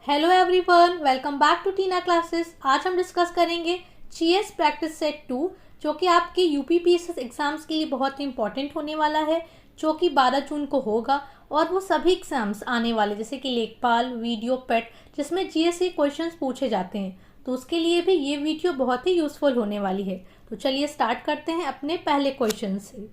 Hello everyone, welcome back to Tina classes. आज हम discuss करेंगे जीएस प्रैक्टिस सेट 2 जो कि आपके यूपीपीएससी एग्जाम्स के लिए बहुत ही इंपॉर्टेंट होने वाला है, जो कि 12 जून को होगा। और वो सभी एग्जाम्स आने वाले जैसे कि लेखपाल, वीडियो, पेट, जिसमें जीएस के क्वेश्चंस पूछे जाते हैं, तो उसके लिए भी ये वीडियो बहुत ही यूजफुल होने वाली है। तो चलिए स्टार्ट करते हैं अपने पहले क्वेश्चन से।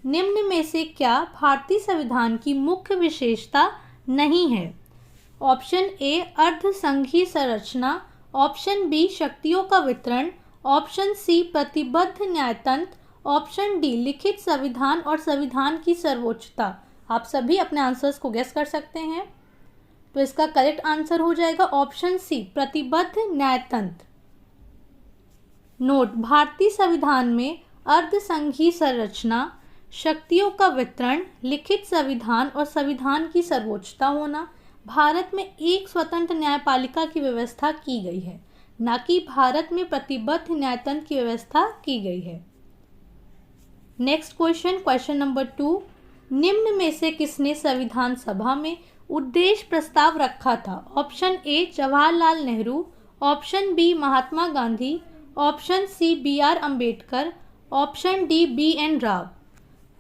निम्न में से क्या भारतीय संविधान की मुख्य विशेषता नहीं है? ऑप्शन ए अर्ध संघीय संरचना, ऑप्शन बी शक्तियों का वितरण, ऑप्शन सी प्रतिबद्ध न्यायतंत्र, ऑप्शन डी लिखित संविधान और संविधान की सर्वोच्चता। आप सभी अपने आंसर्स को गेस कर सकते हैं। तो इसका करेक्ट आंसर हो जाएगा ऑप्शन सी प्रतिबद्ध न्यायतंत्र। नोट, भारतीय संविधान में अर्ध संघीय संरचना, शक्तियों का वितरण, लिखित संविधान और संविधान की सर्वोच्चता होना, भारत में एक स्वतंत्र न्यायपालिका की व्यवस्था की गई है, न कि भारत में प्रतिबद्ध न्यायतंत्र की व्यवस्था की गई है। Next question, question number 2। निम्न में से किसने संविधान सभा में उद्देश्य प्रस्ताव रखा था? Option A Jawaharlal Nehru, option B Mahatma Gandhi, option C BR Ambedkar, option D BN Rao.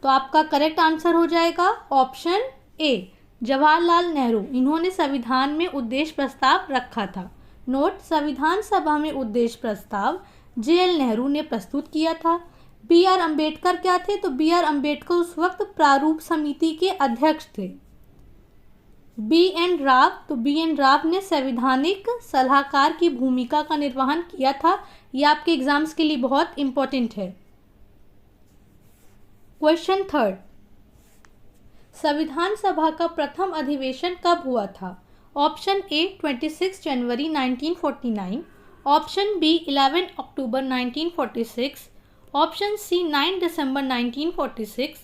तो आपका करेक्ट आंसर हो जाएगा ऑप्शन ए जवाहरलाल नेहरू। इन्होंने संविधान में उद्देश्य प्रस्ताव रखा था। नोट, संविधान सभा में उद्देश्य प्रस्ताव JL नेहरू ने प्रस्तुत किया था। BR अम्बेडकर क्या थे? तो BR अम्बेडकर उस वक्त प्रारूप समिति के अध्यक्ष थे। BN राव, तो BN राव ने संवैधानिक सलाहकार की भूमिका का निर्वहन किया था। यह आपके एग्जाम्स के लिए बहुत इंपॉर्टेंट है। क्वेश्चन 3। संविधान सभा का प्रथम अधिवेशन कब हुआ था? ऑप्शन ए 26 जनवरी 1949, ऑप्शन बी 11 अक्टूबर 1946, ऑप्शन सी 9 दिसंबर 1946,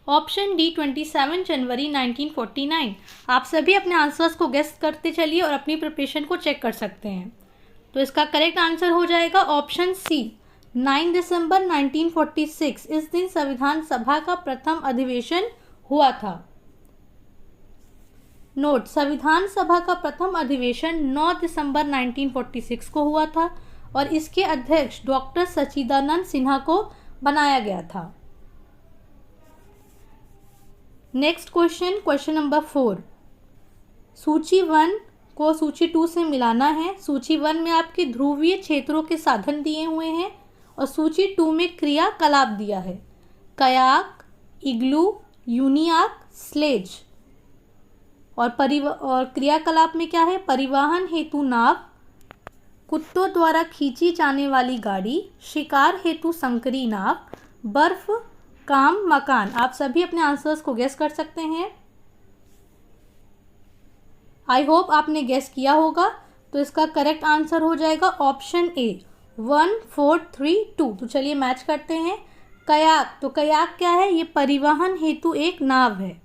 ऑप्शन डी 27 जनवरी 1949। आप सभी अपने आंसर्स को गेस करते चलिए और अपनी प्रिपरेशन को चेक कर सकते हैं। तो इसका करेक्ट आंसर हो जाएगा ऑप्शन सी 9 दिसंबर 1946। इस दिन संविधान सभा का प्रथम अधिवेशन हुआ था। नोट, संविधान सभा का प्रथम अधिवेशन 9 दिसंबर 1946 को हुआ था और इसके अध्यक्ष डॉक्टर सच्चिदानंद सिन्हा को बनाया गया था। Next question, question number 4। सूची 1 को सूची 2 से मिलाना है। सूची 1 में आपके ध्रुवीय क्षेत्रों के साधन दिए हुए हैं और सूची 2 में क्रियाकलाप दिया है। कयाक, इग्लू, यूनियाक, स्लेज। और क्रियाकलाप में क्या है? परिवहन हेतु नाव, कुत्तों द्वारा खींची जाने वाली गाड़ी, शिकार हेतु संकरी नाव, बर्फ, काम, मकान। आप सभी अपने आंसर्स को गेस कर सकते हैं। आई होप आपने गेस किया होगा। तो इसका करेक्ट आंसर हो जाएगा ऑप्शन ए 1 4 3 2। तो चलिए मैच करते हैं। कयाक, तो कयाक क्या है? ये परिवहन हेतु एक नाव है।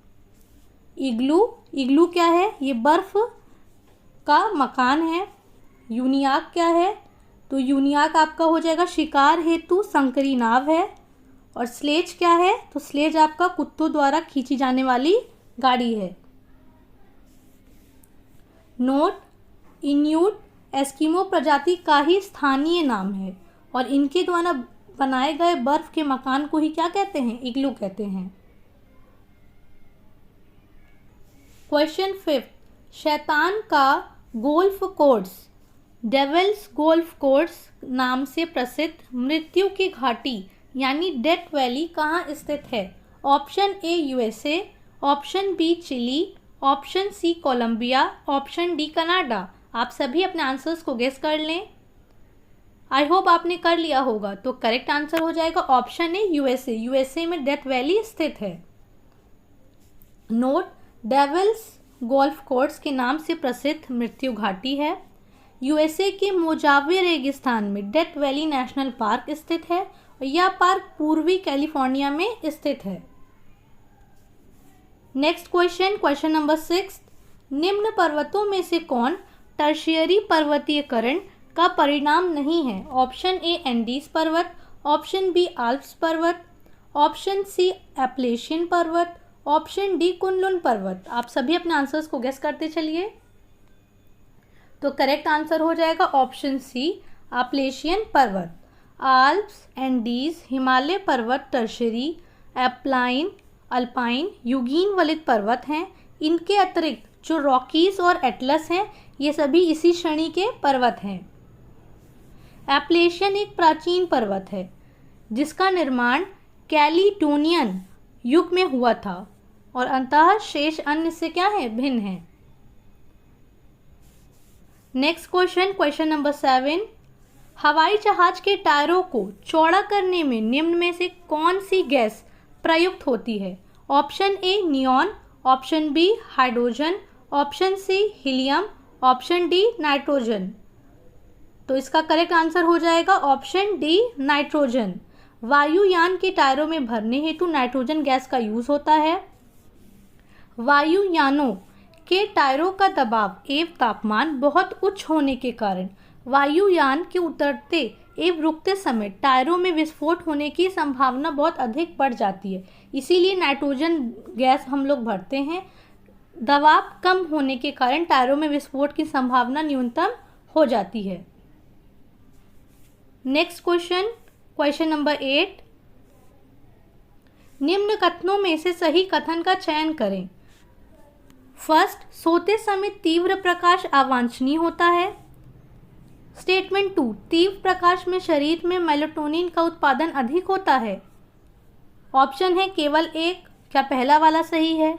इग्लू, इग्लू क्या है? ये बर्फ का मकान है। यूनियाक क्या है? तो यूनियाक आपका हो जाएगा शिकार हेतु संकरी नाव है। और स्लेज क्या है? तो स्लेज आपका कुत्तों द्वारा खींची जाने वाली गाड़ी है। नोट, इन्यूट एस्किमो प्रजाति का ही स्थानीय नाम है और इनके द्वारा बनाए गए बर्फ के मकान को ही क्या कहते हैं? इग्लू कहते हैं। क्वेश्चन 5। शैतान का golf course, devil's golf course नाम से प्रसिद्ध मृत्यु की घाटी यानी डेथ वैली कहाँ स्थित है? Option A USA, option B Chile, option C Colombia, option D Canada. आप सभी अपने आंसर्स को गेस कर लें। आई होप आपने कर लिया होगा। तो करेक्ट आंसर हो जाएगा ऑप्शन ए USA में डेथ वैली स्थित है। नोट, डेविल्स गोल्फ कोर्स के नाम से प्रसिद्ध मृत्यु घाटी है। USA के मोजावे रेगिस्तान में डेथ वैली नेशनल पार्क स्थित है और यह पार्क पूर्वी कैलिफोर्निया में स्थित है। Next question, question number 6। निम्न पर्वतों में से कौन टर्शियरी पर्वतीयकरण का परिणाम नहीं है? ऑप्शन ए एंडीज पर्वत, ऑप्शन बी आल्प्स पर्वत, ऑप्शन सी एप्लेशियन पर्वत, ऑप्शन डी कुनलुन पर्वत। आप सभी अपने आंसर्स को गेस करते चलिए। तो करेक्ट आंसर हो जाएगा ऑप्शन सी, एप्लेशियन पर्वत। आल्प्स, एंडीज, हिमालय पर्वत टर्शरी, एप्लाइन, अल्पाइन, यूगीन वलित पर्वत हैं। इनके अतिरिक्त जो रॉकीज और एटलस हैं ये सभी इसी श्रेणी के पर्वत हैं। एप्लेशियन एक प्राचीन पर्वत है जिसका निर्माण कैलिडोनियन युग में हुआ था और अंततः शेष अन्य से क्या है, भिन्न है। नेक्स्ट क्वेश्चन, क्वेश्चन नंबर 7, हवाई जहाज के टायरों को चौड़ा करने में निम्न में से कौन सी गैस प्रयुक्त होती है? Option A neon, option B hydrogen, option C helium, option D nitrogen. तो इसका करेक्ट आंसर हो जाएगा ऑप्शन डी नाइट्रोजन। वायुयान के टायरों में भरने हेतु नाइट्रोजन गैस का यूज होता है। वायुयानों के टायरों का दबाव एवं तापमान बहुत उच्च होने के कारण वायुयान के उतरते एवं रुकते समय टायरों में विस्फोट होने की संभावना बहुत अधिक बढ़ जाती है। इसीलिए नाइट्रोजन गैस हम लोग भरते हैं। दबाव कम होने के कारण टायरों में विस्फोट की संभावना न्यूनतम हो जाती है। नेक्स्ट क्वेश्चन, क्वेश्चन नंबर 8, निम्न कथनों में से सही कथन का चयन करें। फर्स्ट, सोते समय तीव्र प्रकाश अवांछनीय होता है। स्टेटमेंट 2, तीव्र प्रकाश में शरीर में मेलाटोनिन का उत्पादन अधिक होता है। ऑप्शन है केवल एक, क्या पहला वाला सही है?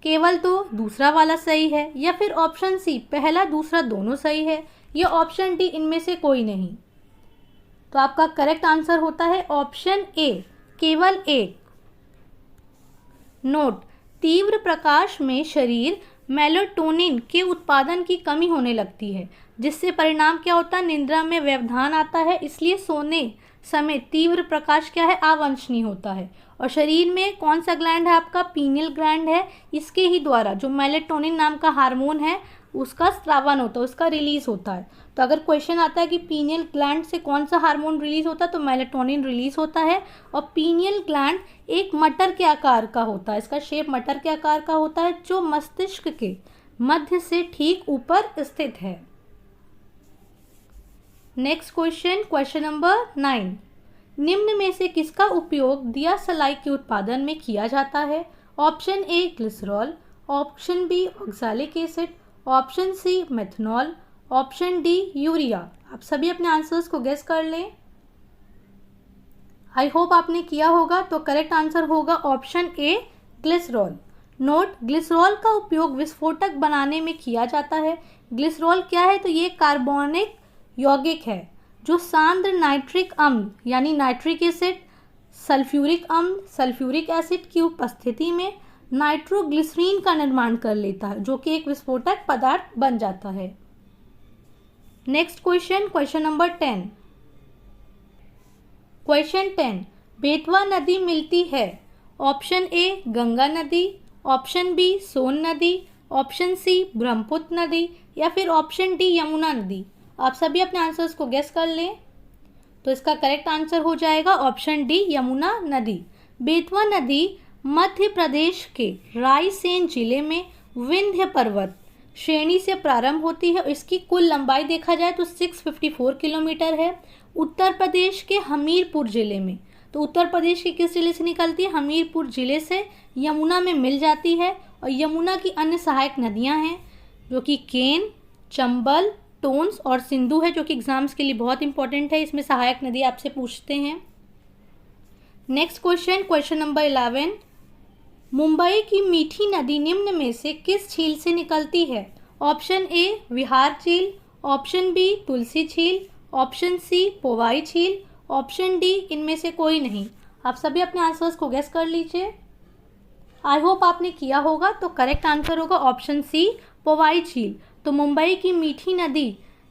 केवल दो, दूसरा वाला सही है? या फिर ऑप्शन सी, पहला दूसरा दोनों सही है? या ऑप्शन डी, इनमें से कोई नहीं? तो आपका करेक्ट आंसर होता है ऑप्शन ए, केवल एक। नोट, तीव्र प्रकाश में शरीर मेलाटोनिन के उत्पादन की कमी होने लगती है जिससे परिणाम क्या होता है, निद्रा में व्यवधान आता है। इसलिए सोने समय तीव्र प्रकाश क्या है, अवांछनीय होता है। और शरीर में कौन सा ग्लैंड है आपका, पीनियल ग्लैंड है। इसके ही द्वारा जो मेलाटोनिन नाम का हार्मोन है उसका स्रावन होता है, उसका रिलीज होता है। तो अगर क्वेश्चन आता है कि पीनियल ग्लैंड से कौन सा हार्मोन रिलीज होता है, तो मेलाटोनिन रिलीज होता है। और पीनियल ग्लैंड एक मटर के आकार का होता है, इसका शेप मटर के आकार का होता है जो मस्तिष्क के मध्य से ठीक ऊपर स्थित है। नेक्स्ट क्वेश्चन, क्वेश्चन नंबर 9, निम्न में से किसका उपयोग दिया सलाई के उत्पादन में किया जाता है? Option A glycerol, option B oxalic acid, option C methanol, option D urea. आप सभी अपने आंसर्स को गेस कर लें। आई होप आपने किया होगा। तो करेक्ट आंसर होगा option A glycerol. Note, glycerol का उपयोग विस्फोटक बनाने में किया जाता है। ग्लिसरॉल क्या है, तो ये कार्बोनिक यौगिक है जो सांद्र नाइट्रिक अम्ल यानी नाइट्रिक एसिड, सल्फ्यूरिक अम्ल, सल्फ्यूरिक एसिड की उपस्थिति में नाइट्रोग्लिसरीन का निर्माण कर लेता है जो कि एक विस्फोटक पदार्थ बन जाता है। Next question, question number 10, question 10, Betwa नदी मिलती है। ऑप्शन ए गंगा नदी, ऑप्शन बी सोन नदी, ऑप्शन सी ब्रह्मपुत्र नदी, या फिर ऑप्शन डी यमुना नदी। आप सभी अपने आंसर्स को गेस कर लें। तो इसका करेक्ट आंसर हो जाएगा ऑप्शन डी यमुना नदी। बेतवा नदी मध्य प्रदेश के रायसेन जिले में विंध्य पर्वत श्रेणी से प्रारंभ होती है। इसकी कुल लंबाई देखा जाए तो 654 किलोमीटर है। उत्तर प्रदेश के हमीरपुर जिले में, तो उत्तर प्रदेश के किस जिले से निकलती है, हमीरपुर जिले से यमुना में मिल जाती है। और यमुना की अन्य सहायक नदियां हैं जो कि केन, चंबल, टोन्स और सिंधु है, जो कि एग्जाम्स के लिए बहुत इंपॉर्टेंट है। इसमें सहायक नदी आपसे पूछते हैं। Next question, question number 11, Mumbai की मीठी नदी निम्न में से किस झील से निकलती है? ऑप्शन ए विहार झील, ऑप्शन बी तुलसी झील, ऑप्शन सी पोवाई झील, ऑप्शन डी इनमें से कोई नहीं। आप सभी अपने आंसर्स को गेस कर लीजिए। आई होप आपने किया होगा। तो करेक्ट आंसर होगा ऑप्शन सी पोवाई झील। तो मुंबई की मीठी नदी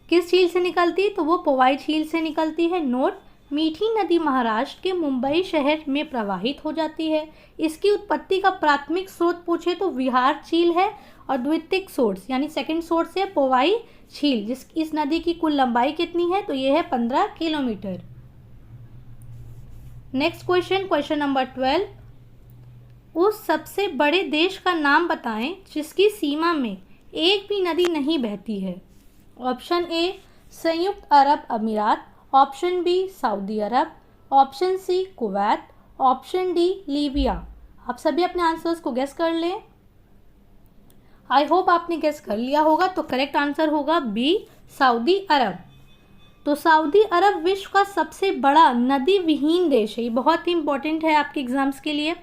किस झील से निकलती है, तो वो पोवाई झील से निकलती है। नोट, मीठी नदी महाराष्ट्र के मुंबई शहर में प्रवाहित हो जाती है। इसकी उत्पत्ति का प्राथमिक स्रोत पूछे तो विहार झील है और द्वितीयक सोर्स यानी सेकंड सोर्स है पोवाई झील। इस नदी की कुल लंबाई कितनी है, तो ये है 15 kilometre. Next question, question number 12, उस सबसे बड़े देश का नाम बताएं जिसकी सीमा में एक भी नदी नहीं बहती है। ऑप्शन ए संयुक्त अरब अमीरात, ऑप्शन बी सऊदी अरब, option C Kuwait, option D Libya. आप सभी अपने आंसर्स को गेस कर लें। आई होप आपने गेस कर लिया होगा। तो करेक्ट आंसर होगा बी सऊदी अरब। तो सऊदी अरब विश्व का सबसे बड़ा नदी विहीन देश है। ये बहुत ही इंपॉर्टेंट है आपके एग्जाम्स के लिए।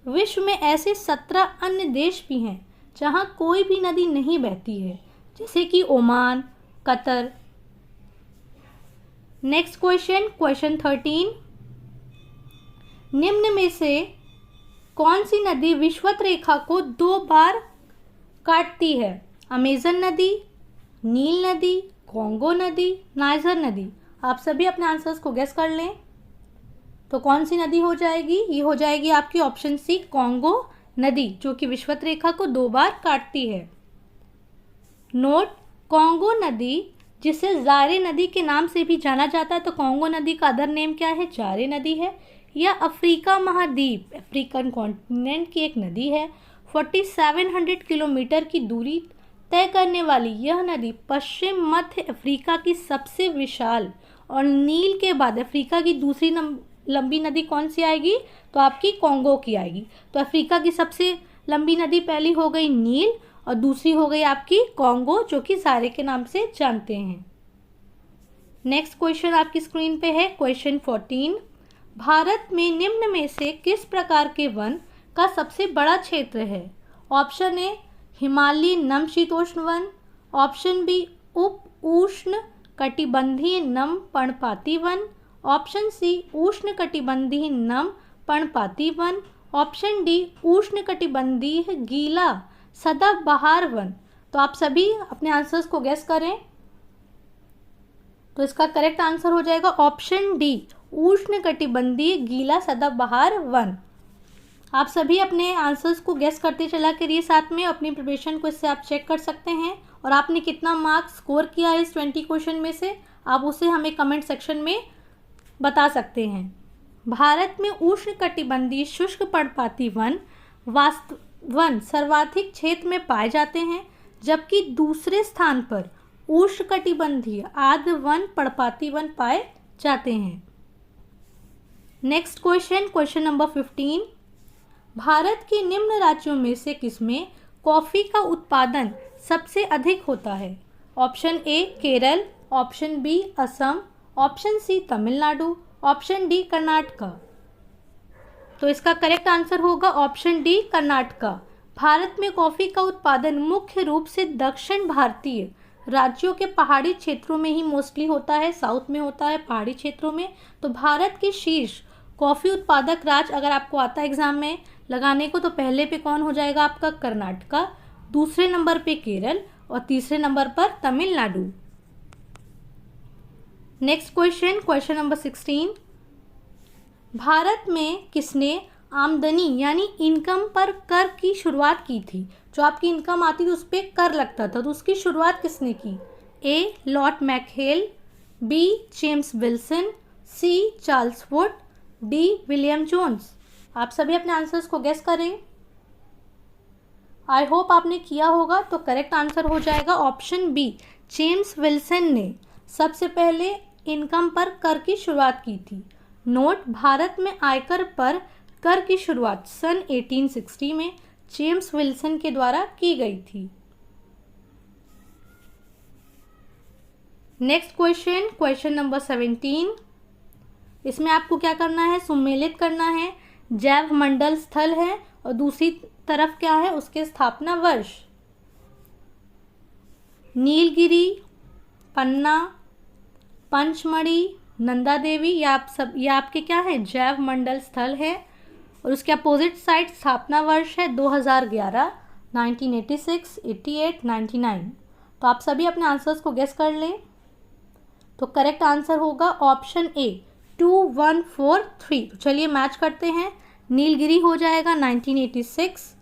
विश्व में ऐसे 17 अन्य देश भी हैं जहां कोई भी नदी नहीं बहती है, जैसे कि Oman, Qatar. Next question, question 13। निम्न में से कौन सी नदी विषुवत रेखा को 2 बार काटती है? अमेजन नदी, नील नदी, कॉन्गो नदी, नाइजर नदी। आप सभी अपने आंसर्स को गेस कर लें। तो कौन सी नदी हो जाएगी? ये हो जाएगी आपकी ऑप्शन सी कॉन्गो नदी, जो कि विषुवत रेखा को 2 बार काटती है। नोट, कॉन्गो नदी जिसे जारे नदी के नाम से भी जाना जाता है, तो कॉन्गो नदी का अदर नेम क्या है? जारे नदी है। यह अफ्रीका महाद्वीप, अफ्रीकन कॉन्टिनेंट की एक नदी है। 4700 किलोमीटर की दूरी तय करने वाली यह नदी पश्चिम मध्य अफ्रीका की सबसे विशाल और नील के बाद अफ्रीका की दूसरी लंबी नदी कौन सी आएगी? तो आपकी कॉन्गो की आएगी। तो अफ्रीका की सबसे लंबी नदी पहली हो गई नील और दूसरी हो गई आपकी कॉन्गो, जो कि जारे के नाम से जानते हैं। नेक्स्ट क्वेश्चन आपकी स्क्रीन पे है, क्वेश्चन 14। भारत में निम्न में से किस प्रकार के वन का सबसे बड़ा क्षेत्र है? ऑप्शन ए हिमालयी नम शीतोष्ण वन, ऑप्शन बी उप उष्ण कटिबंधीय नम पर्णपाती वन, ऑप्शन सी उष्ण कटिबंधीय नम पर्णपाती वन, ऑप्शन डी उष्ण कटिबंधीय गीला सदाबहार वन। तो आप सभी अपने आंसर्स को गेस करें। तो इसका करेक्ट आंसर हो जाएगा ऑप्शन डी उष्ण कटिबंधीय गीला सदाबहार वन। आप सभी अपने आंसर्स को गेस करते चला करिए साथ में। अपनी प्रिपरेशन को इससे आप चेक कर सकते हैं और आपने कितना मार्क्स स्कोर किया है इस 20 क्वेश्चन में से, आप उसे हमें कमेंट सेक्शन में बता सकते हैं। भारत में उष्ण कटिबंधीय शुष्क पर्णपाती वन सर्वाधिक क्षेत्र में पाए जाते हैं, जबकि दूसरे स्थान पर उष्ण कटिबंधीय आर्द्र वन पर्णपाती वन पाए जाते हैं। Next question, question number 15। Bharat के निम्न राज्यों में से किसमें कॉफी का उत्पादन सबसे अधिक होता है? Option A Kerala, option B Assam, option C Tamil Nadu, option D Karnataka. तो इसका करेक्ट आंसर होगा ऑप्शन डी कर्नाटका। भारत में कॉफी का उत्पादन मुख्य रूप से दक्षिण भारतीय राज्यों के पहाड़ी क्षेत्रों में ही मोस्टली होता है, साउथ में होता है पहाड़ी क्षेत्रों में। तो भारत के शीर्ष कॉफी उत्पादक राज्य अगर आपको आता है एग्जाम में लगाने को, तो पहले पे कौन हो जाएगा आपका? कर्नाटका, दूसरे नंबर पे केरल और तीसरे नंबर पर Tamil Nadu. Next question, question number 16। Bharat में किसने आमदनी यानी इनकम पर कर की शुरुआत की थी? जो आपकी इनकम आती थी उस पर कर लगता था, तो उसकी शुरुआत किसने की? A Lord Macaulay, B James Wilson, C Charles Wood, D William Jones. आप सभी अपने आंसर्स को गेस करें। आई होप आपने किया होगा। तो करेक्ट आंसर हो जाएगा ऑप्शन बी जेम्स विल्सन ने सबसे पहले इनकम पर कर की शुरुआत की थी। नोट, भारत में आयकर पर कर की शुरुआत सन 1860 में जेम्स विल्सन के द्वारा की गई थी। Next question, question number 17। इसमें आपको क्या करना है? सुमेलित करना है। जैव मंडल स्थल है और दूसरी तरफ क्या है? उसके स्थापना वर्ष। नीलगिरी, पन्ना, पंचमढ़ी, नंदा देवी, ये आपके क्या है? जैव मंडल स्थल है। और उसके अपोजिट साइड स्थापना वर्ष है 2011, 1986, 88, 99। तो आप सभी अपने आंसर्स को गेस कर लें। तो करेक्ट आंसर होगा ऑप्शन ए 2143। तो चलिए मैच करते हैं। नीलगिरी हो जाएगा 1986,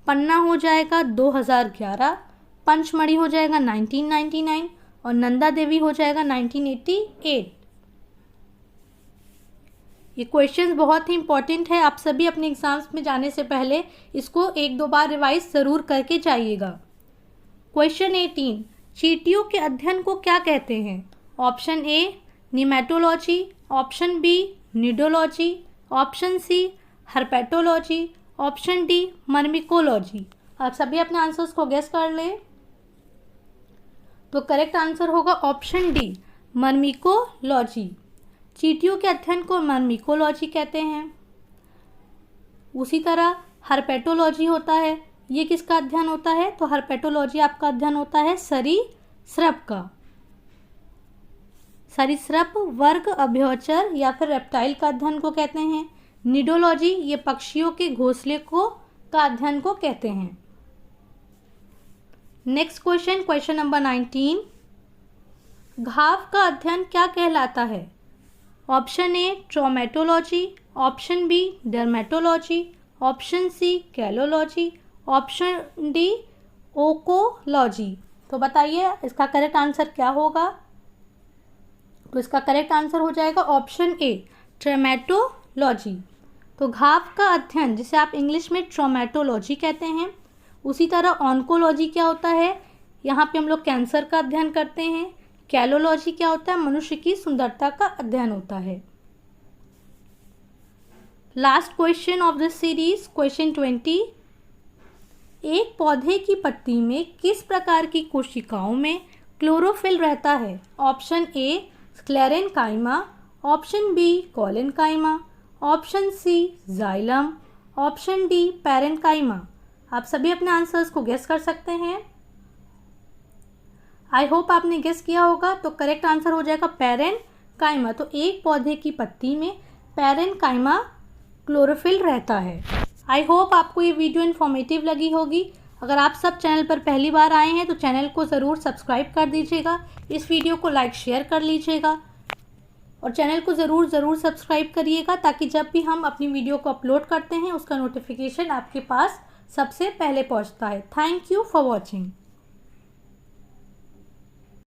पन्ना हो जाएगा 2011, पंचमढ़ी हो जाएगा 1999 और नंदा देवी हो जाएगा 1988। ये क्वेश्चंस बहुत ही इंपॉर्टेंट है। आप सभी अपने एग्जाम्स में जाने से पहले इसको 1-2 बार रिवाइज ज़रूर करके जाइएगा। क्वेश्चन 18। चींटियों के अध्ययन को क्या कहते हैं? Option A nematology, option B nidology, option C herpetology, option D myrmecology. आप सभी अपने आंसर्स को गेस कर लें। तो करेक्ट आंसर होगा ऑप्शन डी मर्मिकोलॉजी। चींटियों के अध्ययन को मर्मिकोलॉजी कहते हैं। उसी तरह हर्पेटोलॉजी होता है, ये किसका अध्ययन होता है? तो हर्पेटोलॉजी आपका अध्ययन होता है सरीसृप का। सरीसृप वर्ग अभयचर या फिर रेप्टाइल का अध्ययन को कहते हैं। निडोलॉजी ये पक्षियों के घोंसले को का अध्ययन को कहते हैं। नेक्स्ट क्वेश्चन, क्वेश्चन नंबर 19, घाव का अध्ययन क्या कहलाता है? Option A traumatology, option B dermatology, option C caliology, option D oncology. तो बताइए इसका करेक्ट आंसर क्या होगा? तो इसका करेक्ट आंसर हो जाएगा ऑप्शन ए ट्रोमेटोलॉजी। तो घाव का अध्ययन जिसे आप इंग्लिश में ट्रोमेटोलॉजी कहते हैं। उसी तरह ऑन्कोलॉजी क्या होता है? यहाँ पे हम लोग कैंसर का अध्ययन करते हैं। कैलोलॉजी क्या होता है? मनुष्य की सुंदरता का अध्ययन होता है। Last question of this series, question 20, एक पौधे की पत्ती में किस प्रकार की कोशिकाओं में क्लोरोफिल रहता है? Option A sclerenchyma, option B collenchyma, option C xylem, option D parenchyma. आप सभी अपने आंसर्स को गेस कर सकते हैं। आई होप आपने गेस किया होगा। तो करेक्ट आंसर हो जाएगा पैरेनकाइमा। तो एक पौधे की पत्ती में पैरेनकाइमा क्लोरोफिल रहता है। आई होप आपको ये वीडियो इन्फॉर्मेटिव लगी होगी। अगर आप सब चैनल पर पहली बार आए हैं तो चैनल को ज़रूर सब्सक्राइब कर दीजिएगा, इस वीडियो को लाइक शेयर कर लीजिएगा और चैनल को ज़रूर सब्सक्राइब करिएगा ताकि जब भी हम अपनी वीडियो को अपलोड करते हैं उसका नोटिफिकेशन आपके पास सबसे पहले पहुंचता है। Thank you for watching.